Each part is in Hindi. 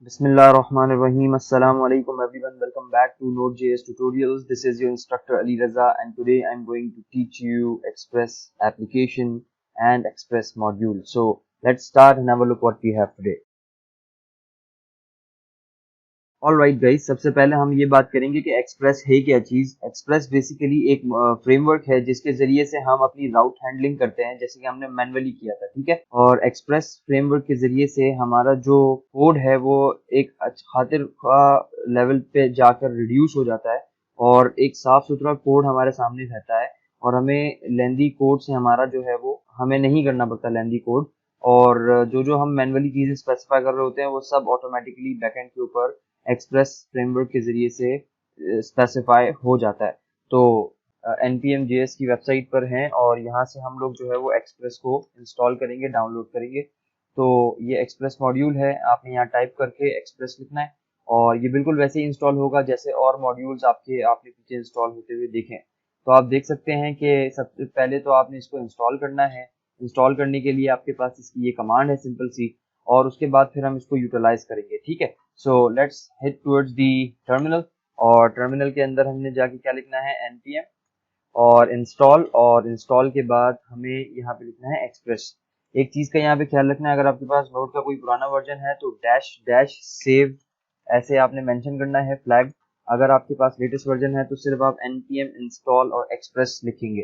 Bismillahirrahmanirrahim. Assalamu alaikum everyone. Welcome back to Node.js tutorials. This is your instructor Ali Raza and today I'm going to teach you Express application and Express module. So let's start and have a look what we have today. Alright guys, सबसे पहले हम ये बात करेंगे कि एक्सप्रेस है क्या चीज। एक्सप्रेस बेसिकली एक फ्रेमवर्क है जिसके जरिए से हम अपनी राउट हैंडलिंग करते हैं, जैसे कि हमने मैनुअली किया था, ठीक है। और एक्सप्रेस फ्रेमवर्क के जरिए से हमारा जो कोड है वो एक खातिर लेवल पे जाकर रिड्यूस हो जाता है और एक साफ सुथरा कोड हमारे सामने रहता है और हमें लेंदी कोड से हमारा जो है वो हमें नहीं करना पड़ता लेंदी कोड। और जो जो हम मैनुअली चीजें स्पेसिफाई कर रहे होते हैं वो सब ऑटोमेटिकली बैकएंड के ऊपर एक्सप्रेस फ्रेमवर्क के जरिए से स्पेसिफाई हो जाता है। तो npm.js की वेबसाइट पर हैं और यहाँ से हम लोग जो है वो एक्सप्रेस को इंस्टॉल करेंगे, डाउनलोड करेंगे। तो ये एक्सप्रेस मॉड्यूल है, आपने यहाँ टाइप करके एक्सप्रेस लिखना है और ये बिल्कुल वैसे ही इंस्टॉल होगा जैसे और मॉड्यूल्स आपने पीछे इंस्टॉल होते हुए देखें। तो आप देख सकते हैं कि सबसे पहले तो आपने इसको इंस्टॉल करना है। इंस्टॉल करने के लिए आपके पास इसकी ये कमांड है सिंपल सी, और उसके बाद फिर हम इसको यूटिलाइज करेंगे, ठीक है। So let's head towards the terminal, और टर्मिनल के अंदर हमने जाके क्या लिखना है, npm और इंस्टॉल के बाद हमें यहाँ पे लिखना है एक्सप्रेस। एक चीज का यहाँ पे ख्याल रखना है, अगर आपके पास नोड का कोई पुराना वर्जन है तो डैश डैश सेव ऐसे आपने मेंशन करना है फ्लैग। अगर आपके पास लेटेस्ट वर्जन है तो सिर्फ आप npm इंस्टॉल और एक्सप्रेस लिखेंगे,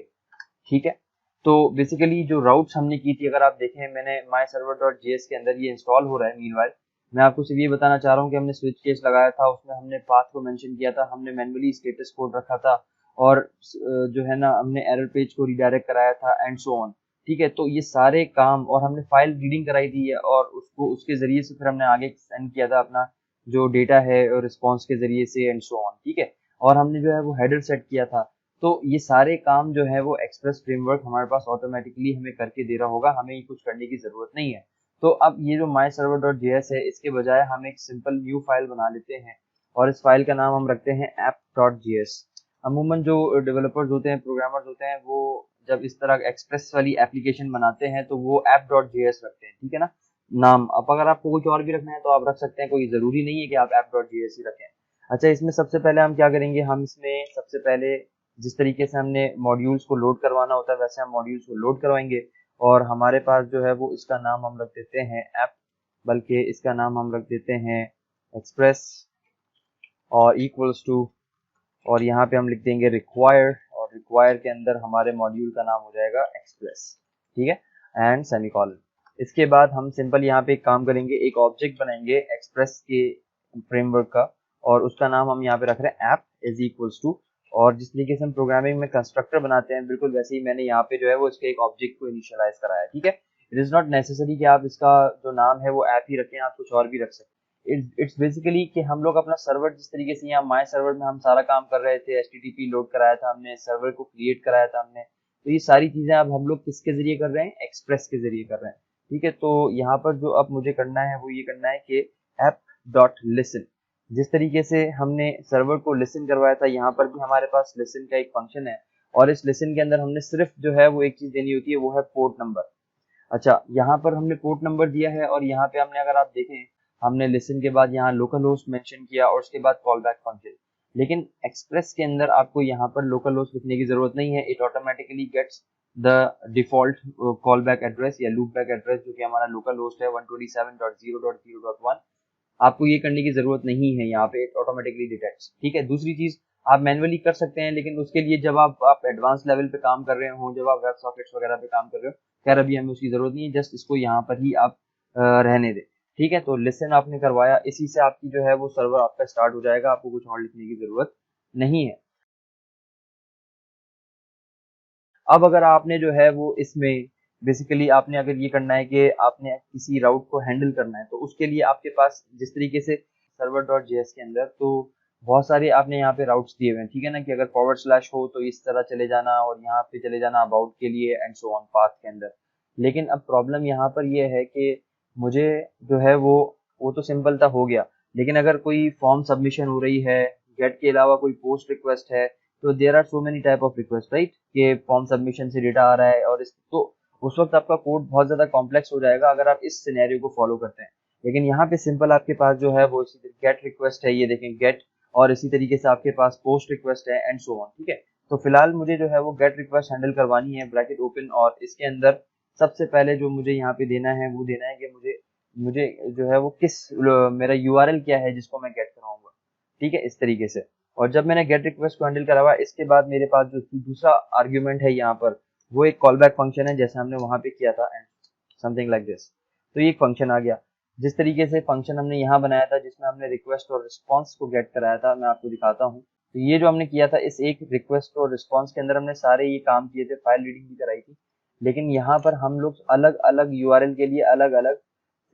ठीक है। तो बेसिकली जो राउट्स हमने की थी, अगर आप देखें मैंने myserver.js के अंदर ये इंस्टॉल हो रहा है। मीनवाइल मैं आपको सिर्फ ये बताना चाह रहा हूँ कि हमने स्विच केस लगाया था, उसमें हमने पाथ को मेंशन किया था, हमने मैनुअली स्टेटस कोड रखा था और जो है ना हमने एरर पेज को रिडायरेक्ट कराया था एंड सो ऑन, ठीक है। तो ये सारे काम, और हमने फाइल रीडिंग कराई थी और उसको उसके जरिए से फिर हमने आगे सेंड किया था अपना जो डेटा है और रिस्पॉन्स के जरिए से एंड सो ऑन, ठीक है। और हमने जो है वो हेडर सेट किया था। तो ये सारे काम जो है वो एक्सप्रेस फ्रेमवर्क हमारे पास ऑटोमेटिकली हमें करके दे रहा होगा, हमें कुछ करने की जरूरत नहीं है। तो अब ये जो myserver.js है इसके बजाय हम एक सिंपल न्यू फाइल बना लेते हैं और इस फाइल का नाम हम रखते हैं app.js। अमूमन जो डेवलपर्स होते हैं, प्रोग्रामर्स होते हैं, वो जब इस तरह एक्सप्रेस वाली एप्लीकेशन बनाते हैं तो वो app.js रखते हैं, ठीक है ना नाम। अब अगर आपको कुछ और भी रखना है तो आप रख सकते हैं, कोई जरूरी नहीं है कि आप app.js ही रखें। अच्छा, इसमें सबसे पहले हम क्या करेंगे, हम इसमें सबसे पहले जिस तरीके से हमने मॉड्यूल्स को लोड करवाना होता है वैसे हम मॉड्यूल्स को लोड करवाएंगे। और हमारे पास जो है वो इसका नाम हम रख देते हैं ऐप, बल्कि इसका नाम हम रख देते हैं एक्सप्रेस और इक्वल्स टू, और यहाँ पे हम लिख देंगे रिक्वायर, और रिक्वायर के अंदर हमारे मॉड्यूल का नाम हो जाएगा एक्सप्रेस, ठीक है, एंड सेमीकोलन। इसके बाद हम सिंपल यहाँ पे एक काम करेंगे, एक ऑब्जेक्ट बनाएंगे एक्सप्रेस के फ्रेमवर्क का और उसका नाम हम यहाँ पे रख रहे हैं ऐप इज इक्वल्स टू। और जिस तरीके से हम प्रोग्रामिंग में कंस्ट्रक्टर बनाते हैं बिल्कुल वैसे ही मैंने यहाँ पे जो है वो इसके एक ऑब्जेक्ट को इनिशियलाइज कराया है, ठीक है। इट इज नॉट नेसेसरी कि आप इसका जो नाम है वो ऐप ही रखें, आप कुछ और भी रख सकते हैं। इट्स बेसिकली कि हम लोग अपना सर्वर जिस तरीके से यहाँ माई सर्वर में हम सारा काम कर रहे थे, HTTP लोड कराया था हमने, सर्वर को क्रिएट कराया था हमने, तो ये सारी चीजें अब हम लोग किसके जरिए कर रहे हैं, एक्सप्रेस के जरिए कर रहे हैं, ठीक है। तो यहाँ पर जो अब मुझे करना है वो ये करना है कि ऐप डॉट लिसन, जिस तरीके से हमने सर्वर को लिसन करवाया था यहाँ पर भी हमारे पास लिसन का एक फंक्शन है और इस लिसन के अंदर हमने सिर्फ जो है वो एक चीज देनी होती है, वो है पोर्ट नंबर। अच्छा, यहाँ पर हमने पोर्ट नंबर दिया है और यहाँ पे हमने, अगर आप देखें, हमने लिसन के बाद यहाँ लोकल होस्ट मेंशन किया और उसके बाद कॉल बैक फंक्शन। लेकिन एक्सप्रेस के अंदर आपको यहाँ पर लोकल होस्ट लिखने की जरूरत नहीं है, it automatically gets the default call back address या लूप बैक एड्रेस जो कि हमारा लोकल होस्ट है 127.0.0.1। आपको ये करने की जरूरत नहीं है, यहाँ पे ऑटोमेटिकली डिटेक्ट्स, ठीक है। दूसरी चीज आप मैनुअली कर सकते हैं, लेकिन उसके लिए जब आप एडवांस लेवल पे काम कर रहे हो, जब आप वेब सॉकेट्स वगैरह पे काम कर रहे हो, खैर अभी हमें उसकी जरूरत नहीं है, जस्ट इसको यहाँ पर ही आप रहने दें, ठीक है। तो लिसन आपने करवाया, इसी से आपकी जो है वो सर्वर आपका स्टार्ट हो जाएगा, आपको कुछ और लिखने की जरूरत नहीं है। अब अगर आपने जो है वो इसमें बेसिकली आपने अगर ये करना है कि आपने किसी राउट को हैंडल करना है, तो उसके लिए आपके पास जिस तरीके से सर्वर डॉट जेएस के अंदर तो बहुत सारे आपने यहाँ पे राउट्स दिए हुए हैं, ठीक है ना, कि अगर फॉरवर्ड स्लैश हो तो इस तरह चले जाना और यहाँ पे चले जाना अबाउट के लिए एंड सो ऑन पाथ के अंदर। लेकिन अब प्रॉब्लम यहाँ पर ये है कि मुझे जो है वो तो सिंपल था, हो गया, लेकिन अगर कोई फॉर्म सबमिशन हो रही है, गेट के अलावा कोई पोस्ट रिक्वेस्ट है, तो there are so many type of request, right, कि फॉर्म सबमिशन से डेटा आ रहा है और इस तो उस वक्त आपका कोड बहुत ज्यादा कॉम्प्लेक्स हो जाएगा अगर आप इस सिनेरियो को फॉलो करते हैं। लेकिन यहाँ पे सिंपल आपके पास जो है वो इसी गेट रिक्वेस्ट है, ये देखें गेट, और इसी तरीके से आपके पास पोस्ट रिक्वेस्ट है एंड सो ऑन। ठीक है, तो फिलहाल मुझे जो है वो गेट रिक्वेस्ट हैंडल करवानी है, ब्रैकेट ओपन, और इसके अंदर सबसे पहले जो मुझे यहाँ पे देना है वो देना है कि मुझे मुझे जो है वो मेरा यूआरएल क्या है जिसको मैं गेट कराऊंगा। ठीक है, इस तरीके से। और जब मैंने गेट रिक्वेस्ट को हैंडल करा हुआ, इसके बाद मेरे पास जो दूसरा आर्ग्यूमेंट है यहाँ पर, वो एक कॉल बैक फंक्शन है, जैसे हमने वहां पे किया था, एंड समथिंग लाइक दिस। तो ये एक फंक्शन आ गया। जिस तरीके से फंक्शन हमने यहाँ बनाया था जिसमें हमने रिक्वेस्ट और रिस्पॉन्स को गेट कराया था, मैं आपको दिखाता हूँ। तो ये जो हमने किया था, इस एक रिक्वेस्ट और रिस्पॉन्स के अंदर हमने सारे ये काम किए थे, फाइल रीडिंग भी कराई थी, लेकिन यहाँ पर हम लोग अलग अलग यूआरएल के लिए अलग अलग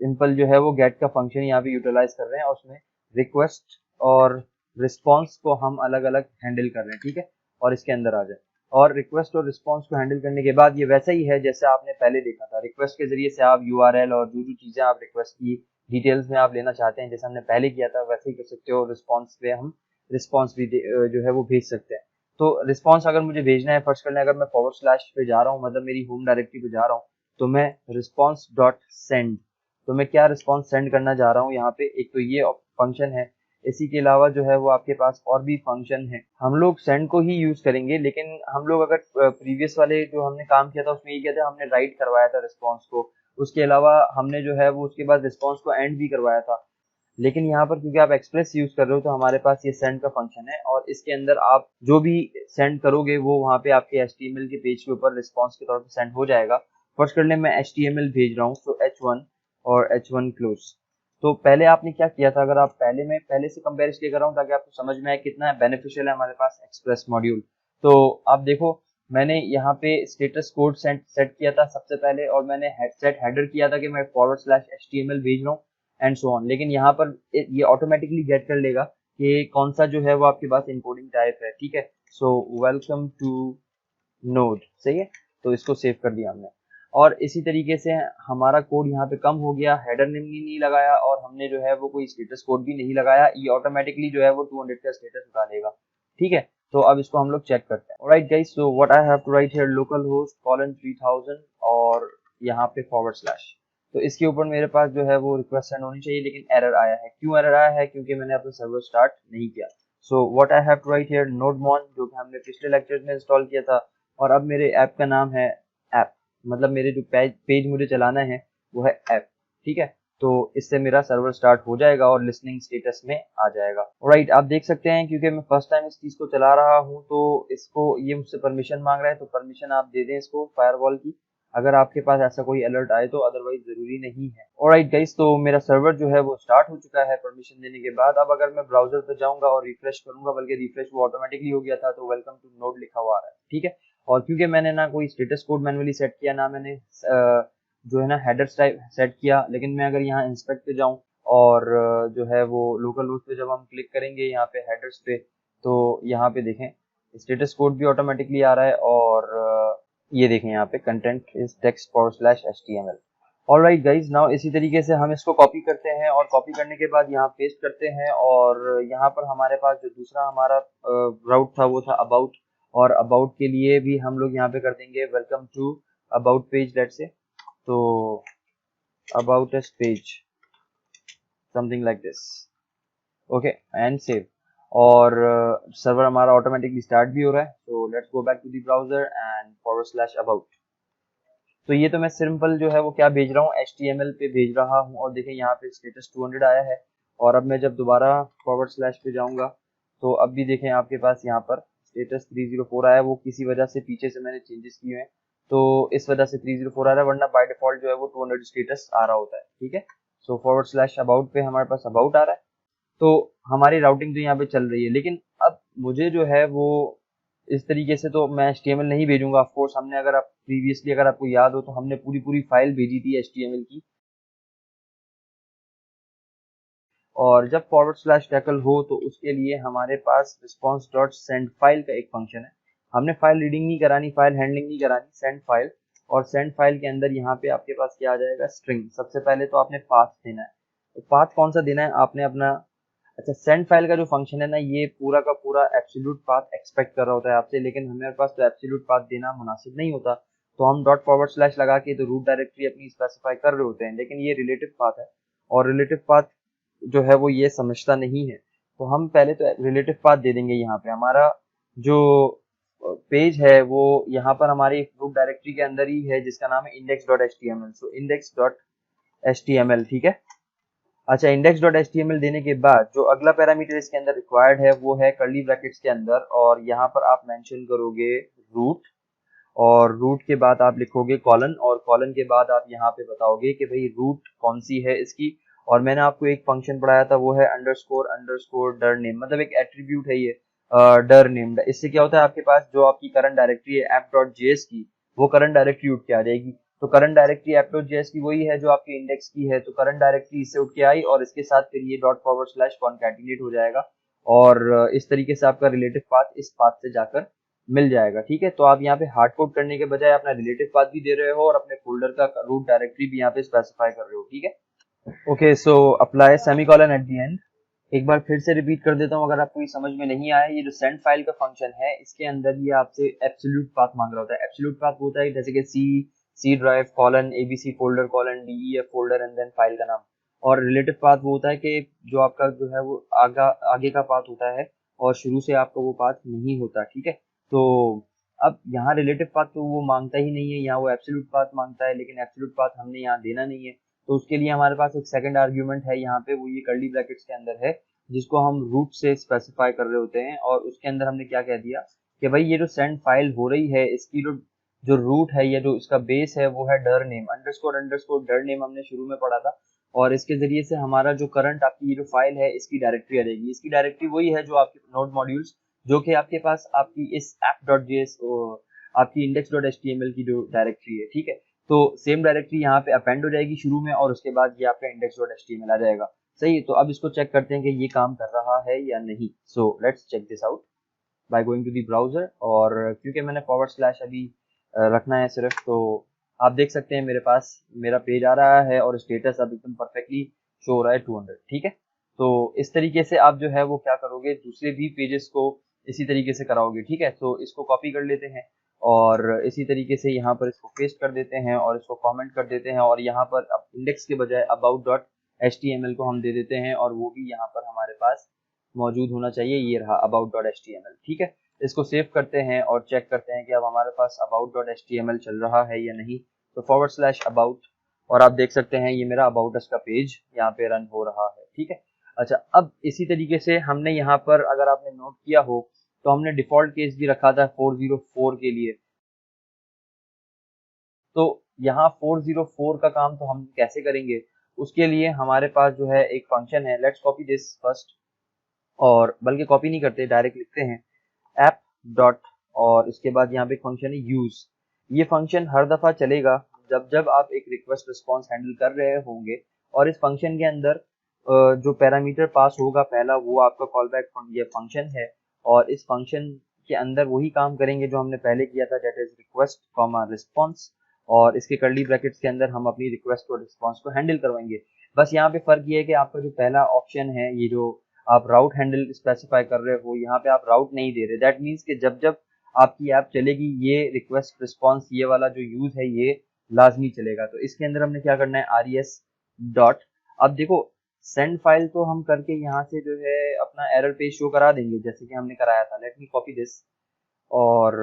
सिंपल जो है वो गेट का फंक्शन यहाँ पे यूटिलाइज कर रहे हैं, और उसमें रिक्वेस्ट और रिस्पॉन्स को हम अलग अलग हैंडल कर रहे हैं। ठीक है, और इसके अंदर आ जाए, और रिक्वेस्ट और रिस्पॉन्स को हैंडल करने के बाद ये वैसा ही है जैसे आपने पहले देखा था। रिक्वेस्ट के जरिए से आप यूआरएल और जो जो चीजें आप रिक्वेस्ट की डिटेल्स में आप लेना चाहते हैं, जैसे हमने पहले किया था, वैसे ही कर सकते हो। रिस्पॉन्स पे हम रिस्पॉन्स भी जो है वो भेज सकते हैं। तो रिस्पॉन्स अगर मुझे भेजना है, फर्स्ट करना है, अगर मैं फॉरवर्ड स्लैश पे जा रहा हूँ, मतलब मेरी होम डायरेक्टरी पे जा रहा हूँ, तो मैं रिस्पॉन्स डॉट सेंड, तो मैं क्या रिस्पॉन्स सेंड करना चाह रहा हूँ यहाँ पे, एक तो ये फंक्शन है। इसी के अलावा जो है वो आपके पास और भी फंक्शन है। हम लोग सेंड को ही यूज करेंगे, लेकिन हम लोग अगर प्रीवियस वाले जो हमने काम किया था उसमें ये किया था, हमने राइट करवाया था रिस्पॉन्स को, उसके अलावा हमने जो है वो उसके बाद रिस्पॉन्स को एंड भी करवाया था। लेकिन यहाँ पर क्योंकि आप एक्सप्रेस यूज कर रहे हो, तो हमारे पास ये सेंड का फंक्शन है, और इसके अंदर आप जो भी सेंड करोगे वो वहाँ पे आपके HTML के पेज के ऊपर रिस्पॉन्स के तौर पर सेंड हो जाएगा। फर्स्ट कर ले, मैं HTML भेज रहा हूँ, तो H1 और H1 क्लोज। तो पहले आपने क्या किया था, अगर आप पहले से कंपेयर इसलिए कर रहा हूँ ताकि आपको समझ में आए कितना बेनिफिशियल है हमारे पास एक्सप्रेस मॉड्यूल। तो आप देखो, मैंने यहाँ पे स्टेटस कोड सेट किया था सबसे पहले, और मैंने सेट हेडर किया था कि मैं फॉरवर्ड स्लैश HTML भेज रहा हूँ एंड सो ऑन। लेकिन यहाँ पर ये ऑटोमेटिकली गेट कर लेगा कि कौन सा जो है वो आपके पास इनकोडिंग टाइप है। ठीक है, सो वेलकम टू नोड, सही है, तो इसको सेव कर दिया हमने। और इसी तरीके से हमारा कोड यहाँ पे कम हो गया, हेडर नेम नहीं लगाया, और हमने जो है वो कोई स्टेटस कोड भी नहीं लगाया, ये ऑटोमेटिकली जो है वो 200 का स्टेटस उठा लेगा। ठीक है, तो अब इसको हम लोग चेक करते हैं। Alright guys, so what I have to write here, local host colon 3000 और यहाँ पे फॉरवर्ड स्लैश। तो इसके ऊपर मेरे पास जो है वो रिक्वेस्ट सेंड होनी चाहिए, लेकिन एरर आया है। क्यों एरर आया है? क्योंकि मैंने अपना सर्वर स्टार्ट नहीं किया। So what I have to write here, nodemon, जो कि हमने पिछले लेक्चर में इंस्टॉल किया था, और अब मेरे ऐप का नाम है ऐप, मतलब मेरे जो पेज मुझे चलाना है वो है ऐप। ठीक है, तो इससे मेरा सर्वर स्टार्ट हो जाएगा और लिसनिंग स्टेटस में आ जाएगा। राइट, आप देख सकते हैं क्योंकि मैं फर्स्ट टाइम इस चीज को चला रहा हूँ, तो इसको ये मुझसे परमिशन मांग रहा है, तो परमिशन आप दे दें इसको फायरवॉल की, अगर आपके पास ऐसा कोई अलर्ट आए तो, अदरवाइज जरूरी नहीं है। ऑलराइट गाइस, तो मेरा सर्वर जो है वो स्टार्ट हो चुका है परमिशन देने के बाद। अब अगर मैं ब्राउजर पे जाऊंगा और रिफ्रेश करूंगा, बल्कि रिफ्रेश वो ऑटोमेटिकली हो गया था, तो वेलकम टू नोड लिखा हुआ आ रहा है। ठीक है, और क्योंकि मैंने ना कोई स्टेटस कोड मैनुअली सेट किया, ना मैंने जो है ना हेडर टाइप सेट किया, लेकिन मैं अगर यहाँ इंस्पेक्ट पे जाऊँ और जो है वो लोकल होस्ट पे जब हम क्लिक करेंगे यहाँ पे हेडर्स पे, तो यहाँ पे देखें स्टेटस कोड भी ऑटोमेटिकली आ रहा है, और ये देखें यहाँ पे content is text for slash HTML। Alright guys, now इसी तरीके से हम इसको कॉपी करते हैं, और कॉपी करने के बाद यहाँ पेस्ट करते हैं, और यहाँ पर हमारे पास जो दूसरा हमारा राउट था वो था अबाउट, और अबाउट के लिए भी हम लोग यहाँ पे कर देंगे welcome to about page, let's say, तो about us page, something like this. Okay, and save, और सर्वर हमारा ऑटोमेटिकली स्टार्ट भी हो रहा है। तो let's go back to the browser and forward slash about. तो ये तो मैं सिंपल जो है वो क्या भेज रहा हूँ, HTML पे भेज रहा हूँ, और देखें यहाँ पे स्टेटस 200 आया है। और अब मैं जब दोबारा फॉरवर्ड स्लैश पे जाऊंगा, तो अब भी देखें आपके पास यहाँ पर स्टेटस 304 आया है, वो किसी वजह से पीछे से मैंने चेंजेस किए हैं, तो इस वजह से 304 आ रहा है, वरना बाय डिफॉल्ट जो है वो 200 स्टेटस आ रहा होता है। ठीक है, सो फॉरवर्ड स्लैश अबाउट पे हमारे पास अबाउट आ रहा है, तो हमारी राउटिंग तो यहाँ पे चल रही है। लेकिन अब मुझे जो है वो इस तरीके से तो मैं HTML नहीं भेजूंगा। ऑफ कोर्स हमने, अगर आप प्रीवियसली अगर आपको याद हो, तो हमने पूरी पूरी फाइल भेजी थी HTML की, और जब फॉरवर्ड स्लैश टैकल हो तो उसके लिए हमारे पास रिस्पॉन्स डॉट सेंड फाइल का एक फंक्शन है। हमने फाइल रीडिंग नहीं करानी, फाइल हैंडलिंग नहीं करानी, सेंड फाइल, और सेंड फाइल के अंदर यहाँ पे आपके पास क्या आ जाएगा, स्ट्रिंग। सबसे पहले तो आपने पाथ देना है, तो पाथ कौन सा देना है आपने अपना, अच्छा सेंड फाइल का जो फंक्शन है ना, ये पूरा का पूरा एब्सोल्यूट पाथ एक्सपेक्ट कर रहा होता है आपसे, लेकिन हमारे पास तो एब्सोल्यूट पाथ देना मुनासिब नहीं होता, तो हम डॉट फॉरवर्ड स्लैश लगा के तो रूट डायरेक्टरी अपनी स्पेसिफाई कर रहे होते हैं, लेकिन ये रिलेटिव पाथ है। और रिलेटिव पाथ जो है वो ये समझता नहीं है। तो हम पहले तो रिलेटिव पाथ दे देंगे। यहाँ पे हमारा जो पेज है वो यहाँ पर हमारी रूट डायरेक्टरी के अंदर ही है, जिसका नाम है index.html। सो index.html, ठीक है। अच्छा, index.html देने के बाद जो अगला पैरामीटर इसके अंदर रिक्वायर्ड है वो है कर्ली ब्रैकेट्स के अंदर, और यहाँ पर आप मेंशन करोगे रूट, और रूट के बाद आप लिखोगे कॉलन, और कॉलन के बाद आप यहाँ पे बताओगे कि भाई रूट कौन सी है इसकी। और मैंने आपको एक फंक्शन पढ़ाया था, वो है अंडरस्कोर अंडरस्कोर डर नेम, मतलब एक एट्रीब्यूट है ये डर नेम। इससे क्या होता है, आपके पास जो आपकी करंट डायरेक्टरी है app.js की, वो करंट डायरेक्टरी उठ के आ जाएगी। तो करंट डायरेक्टरी app.js की वही है जो आपके इंडेक्स की है, तो करंट डायरेक्टरी इससे उठ के आई, और इसके साथ फिर ये ./concatenate हो जाएगा, और इस तरीके से आपका रिलेटिव पाथ इस पाथ से जाकर मिल जाएगा। ठीक है, तो आप यहाँ पे हार्ड कोड करने के बजाय अपना रिलेटिव पाथ भी दे रहे हो और अपने फोल्डर का रूट डायरेक्टरी भी यहाँ पे स्पेसिफाई कर रहे हो। ठीक है, okay, so apply semicolon at the end. एक बार फिर से रिपीट कर देता हूँ अगर आपको ये समझ में नहीं आया। ये जो सेंड फाइल का फंक्शन है, इसके अंदर ये आपसे एब्सोल्यूट पाथ मांग रहा होता है। एब्सोल्यूट पाथ होता है जैसे कि C drive colon ABC folder colon DEF folder and then file का नाम। और रिलेटिव पाथ वो होता है कि जो आपका जो है वो आगे का पाथ होता है, और शुरू से आपका वो पाथ नहीं होता। ठीक है, तो अब यहाँ रिलेटिव पाथ तो वो मांगता ही नहीं है, यहाँ वो एब्सोल्यूट पाथ मांगता है, लेकिन एब्सोल्यूट पाथ हमने यहाँ देना नहीं है। तो उसके लिए हमारे पास एक सेकंड आर्ग्यूमेंट है यहाँ पे, वो ये कर्ली ब्रैकेट्स के अंदर है, जिसको हम रूट से स्पेसिफाई कर रहे होते हैं। और उसके अंदर हमने क्या कह दिया कि भाई ये जो सेंड फाइल हो रही है, इसकी जो जो रूट है या जो इसका बेस है वो है डर नेम अंडरस्कोर डर नेम, हमने शुरू में पढ़ा था। और इसके जरिए से हमारा जो करंट आपकी ये जो फाइल है इसकी डायरेक्टरी आ जाएगी। इसकी डायरेक्टरी वही है जो आपके नोड मॉड्यूल्स, जो कि आपके पास आपकी इस app.js आपकी index.html की जो डायरेक्टरी है। ठीक है, तो सेम डायरेक्टरी यहाँ पे अपेंड हो जाएगी शुरू में, और उसके बाद ये आपका index.html आ जाएगा। सही, तो अब इसको चेक करते हैं कि ये काम कर रहा है या नहीं। So let's check this out by going to the browser. और क्योंकि मैंने / अभी रखना है सिर्फ, तो आप देख सकते हैं मेरे पास मेरा पेज आ रहा है और स्टेटस अब एकदम परफेक्टली शो हो रहा है 200। ठीक है, तो इस तरीके से आप जो है वो क्या करोगे, दूसरे भी पेजेस को इसी तरीके से कराओगे। ठीक है, तो इसको कॉपी कर लेते हैं और इसी तरीके से यहाँ पर इसको पेस्ट कर देते हैं और इसको कमेंट कर देते हैं, और यहाँ पर अब इंडेक्स के बजाय about.html को हम दे देते हैं, और वो भी यहाँ पर हमारे पास मौजूद होना चाहिए। ये रहा about.html। ठीक है, इसको सेव करते हैं और चेक करते हैं कि अब हमारे पास about.html चल रहा है या नहीं। तो /about, और आप देख सकते हैं ये मेरा अबाउट अस का पेज यहाँ पे रन हो रहा है। ठीक है, अच्छा, अब इसी तरीके से हमने यहाँ पर अगर आपने नोट किया हो तो हमने डिफॉल्ट केस भी रखा था 404 के लिए। तो यहाँ 404 का काम तो हम कैसे करेंगे, उसके लिए हमारे पास जो है एक फंक्शन है। लेट्स कॉपी दिस फर्स्ट, और बल्कि कॉपी नहीं करते, डायरेक्ट लिखते हैं ऐप डॉट, और इसके बाद यहाँ पे एक फंक्शन है यूज। ये फंक्शन हर दफा चलेगा जब जब आप एक रिक्वेस्ट रिस्पॉन्स हैंडल कर रहे होंगे, और इस फंक्शन के अंदर जो पैरामीटर पास होगा पहला, वो आपका कॉल बैक ये फंक्शन है। और इस फंक्शन के अंदर वही काम करेंगे जो हमने पहले किया था, that is request comma response, और इसके कर्ली ब्रैकेट्स के अंदर हम अपनी रिक्वेस्ट और रिस्पॉन्स को हैंडल करवाएंगे। बस यहाँ पे फर्क ये है कि आपका जो पहला ऑप्शन है, ये जो आप राउट हैंडल स्पेसिफाई कर रहे हो, यहाँ पे आप राउट नहीं दे रहे। दैट मीन्स कि जब जब आपकी ऐप चलेगी, ये रिक्वेस्ट रिस्पॉन्स ये वाला जो यूज है ये लाजमी चलेगा। तो इसके अंदर हमने क्या करना है, res डॉट। अब देखो, सेंड फाइल तो हम करके यहाँ से जो है अपना एरर पेज शो करा देंगे जैसे कि हमने कराया था। लेट मी कॉपी दिस, और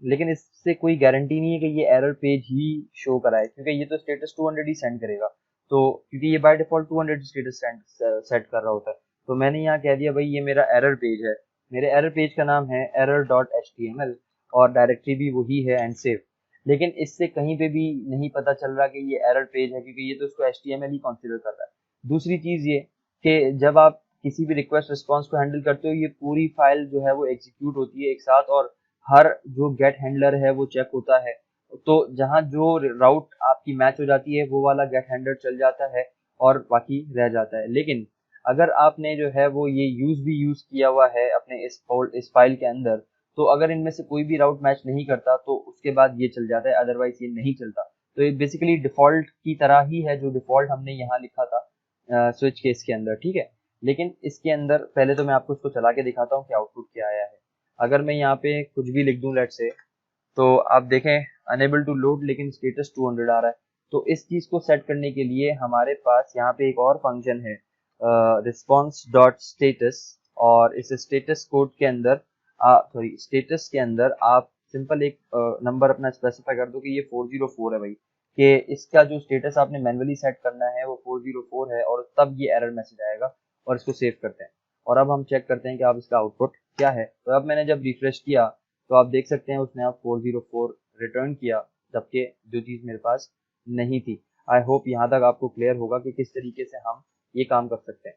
लेकिन इससे कोई गारंटी नहीं है कि ये एरर पेज ही शो कराए, क्योंकि ये तो स्टेटस 200 ही सेंड करेगा। तो क्योंकि ये बाय डिफॉल्ट 200 स्टेटस सेट कर रहा होता है, तो मैंने यहाँ कह दिया भाई ये मेरा एरर पेज है। मेरे एरर पेज का नाम है error.html, और डायरेक्टरी भी वही है एंड सेव। लेकिन इससे कहीं पे भी नहीं पता चल रहा कि ये एरर पेज है, क्योंकि ये तो उसको HTML ही कंसीडर कर रहा है। दूसरी चीज ये कि जब आप किसी भी रिक्वेस्ट रिस्पॉन्स को हैंडल करते हो, ये पूरी फाइल जो है वो एग्जीक्यूट होती है एक साथ, और हर जो गेट हैंडलर है वो चेक होता है। तो जहां जो राउट आपकी मैच हो जाती है वो वाला गेट हैंडलर चल जाता है और बाकी रह जाता है। लेकिन अगर आपने जो है वो ये यूज भी यूज किया हुआ है अपने इस फाइल के अंदर, तो अगर इनमें से कोई भी राउट मैच नहीं करता तो उसके बाद ये चल जाता है, अदरवाइज ये नहीं चलता। तो ये बेसिकली डिफॉल्ट की तरह ही है जो डिफॉल्ट हमने यहाँ लिखा था स्विच केस के अंदर। ठीक है, लेकिन इसके अंदर पहले तो मैं आपको इसको चला के दिखाता हूँ कि आउटपुट क्या आया है। अगर मैं यहाँ पे कुछ भी लिख दूं लेट से, तो आप देखें अनेबल टू लोड, लेकिन स्टेटस 200 आ रहा है। तो इस चीज को सेट करने के लिए हमारे पास यहाँ पे एक और फंक्शन है रिस्पॉन्स डॉट स्टेटस, और इस स्टेटस कोड के अंदर सॉरी स्टेटस के अंदर आप सिंपल एक नंबर अपना स्पेसिफाई कर दो कि ये 404 है भाई, कि इसका जो स्टेटस आपने मैन्युअली सेट करना है वो 404 है, और तब ये एरर मैसेज आएगा। और इसको सेव करते हैं और अब हम चेक करते हैं कि आप इसका आउटपुट क्या है। तो अब मैंने जब रिफ्रेश किया तो आप देख सकते हैं उसने आप 404 रिटर्न किया, जबकि जो चीज़ मेरे पास नहीं थी। आई होप यहाँ तक आपको क्लियर होगा कि किस तरीके से हम ये काम कर सकते हैं।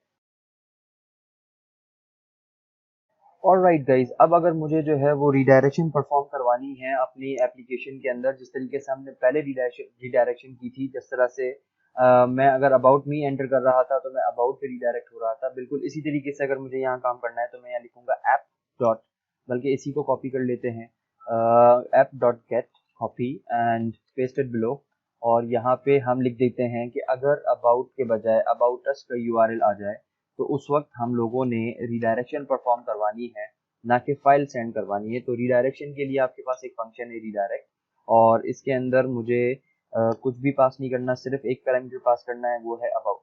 ऑलराइट गाइज, अब अगर मुझे जो है वो रिडायरेक्शन परफॉर्म करवानी है अपनी एप्लीकेशन के अंदर, जिस तरीके से हमने पहले रिडायरेक्शन की थी, जिस तरह से मैं अगर अबाउट मी एंटर कर रहा था तो मैं अबाउट पे रिडायरेक्ट हो रहा था, बिल्कुल इसी तरीके से अगर मुझे यहाँ काम करना है तो मैं यहाँ लिखूंगा ऐप डॉट, बल्कि इसी को कॉपी कर लेते हैं, app dot gate copy and pasted below. और यहाँ पे हम लिख देते हैं कि अगर अबाउट के बजाय अबाउट अस का यूआरएल आ जाए तो उस वक्त हम लोगों ने रिडायरेक्शन परफॉर्म करवानी है, ना कि फाइल सेंड करवानी है। तो रिडायरेक्शन के लिए आपके पास एक फंक्शन है रिडायरेक्ट, और इसके अंदर मुझे कुछ भी पास नहीं करना, सिर्फ एक पैरामीटर पास करना है, वो है अबाउट।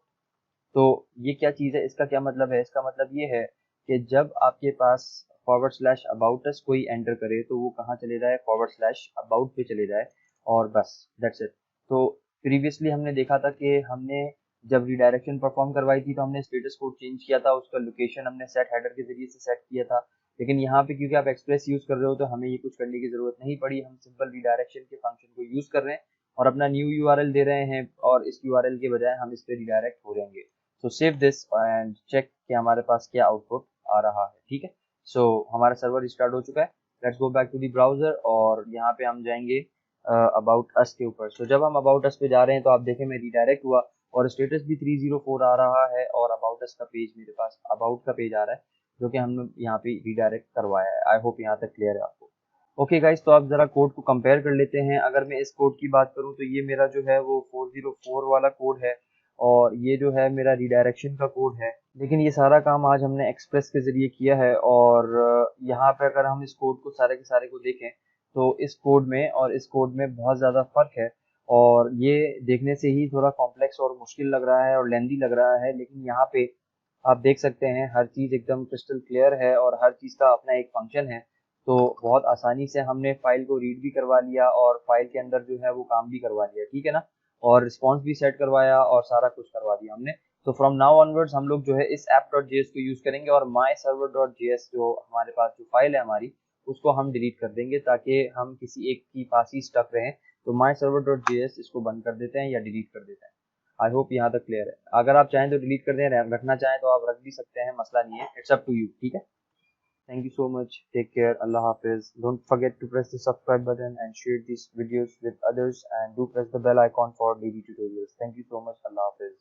तो ये क्या चीज़ है, इसका क्या मतलब है? इसका मतलब ये है कि जब आपके पास फॉरवर्ड स्लैश अबाउट अस कोई एंटर करे तो वो कहाँ चले जाए, फॉरवर्ड स्लैश अबाउट पे चले जाए, और बस दैट्स इट। तो प्रीवियसली हमने देखा था कि हमने जब रिडायरेक्शन परफॉर्म करवाई थी तो हमने स्टेटस कोड चेंज किया था, उसका लोकेशन हमने सेट हेडर के जरिए से सेट किया था। लेकिन यहाँ पे क्योंकि आप एक्सप्रेस यूज कर रहे हो तो हमें ये कुछ करने की जरूरत नहीं पड़ी, हम सिंपल रिडायरेक्शन के फंक्शन को यूज कर रहे हैं और अपना न्यू यूआरएल दे रहे हैं, और इस यूआरएल के बजाय हम इस पे रिडायरेक्ट हो जाएंगे। So save this and check कि हमारे पास क्या आउटपुट आ रहा है। ठीक है, सो हमारा सर्वर स्टार्ट हो चुका है। Let's go back to the browser और यहाँ पे हम जाएंगे अबाउट अस के ऊपर। सो जब हम अबाउट अस पे जा रहे हैं तो आप देखें मैं रिडायरेक्ट हुआ और स्टेटस भी 304 आ रहा है, और अबाउट अस का पेज मेरे पास अबाउट का पेज आ रहा है जो कि हमने यहाँ पे रिडायरेक्ट करवाया है। आई होप यहाँ तक क्लियर है आपको। ओके गाइस, तो आप जरा कोड को कंपेयर कर लेते हैं। अगर मैं इस कोड की बात करूं तो ये मेरा जो है वो 404 वाला कोड है, और ये जो है मेरा रिडायरेक्शन का कोड है। लेकिन ये सारा काम आज हमने एक्सप्रेस के जरिए किया है, और यहाँ पे अगर हम इस कोड को सारे के सारे को देखें तो इस कोड में और इस कोड में बहुत ज़्यादा फर्क है, और ये देखने से ही थोड़ा कॉम्प्लेक्स और मुश्किल लग रहा है और लेंदी लग रहा है। लेकिन यहाँ पे आप देख सकते हैं हर चीज़ एकदम क्रिस्टल क्लियर है और हर चीज़ का अपना एक फंक्शन है। तो बहुत आसानी से हमने फाइल को रीड भी करवा लिया और फाइल के अंदर जो है वो काम भी करवा लिया, ठीक है ना, और रिस्पॉन्स भी सेट करवाया और सारा कुछ करवा दिया हमने। तो फ्रॉम नाउ ऑनवर्ड्स हम लोग जो है इस app.js को यूज करेंगे, और myserver.js जो हमारे पास जो फाइल है हमारी, उसको हम डिलीट कर देंगे ताकि हम किसी एक की पास ही स्टक रहें। तो myserver.js इसको बंद कर देते हैं या डिलीट कर देते हैं। आई होप यहाँ तक क्लियर है। अगर आप चाहें तो डिलीट कर दें, रखना चाहें तो आप रख भी सकते हैं, मसला नहीं है, इट्स अप टू यू। ठीक है, thank you so much, take care, Allah Hafiz. Don't forget to press the subscribe button and share these videos with others, and do press the bell icon for daily tutorials. Thank you so much, Allah Hafiz.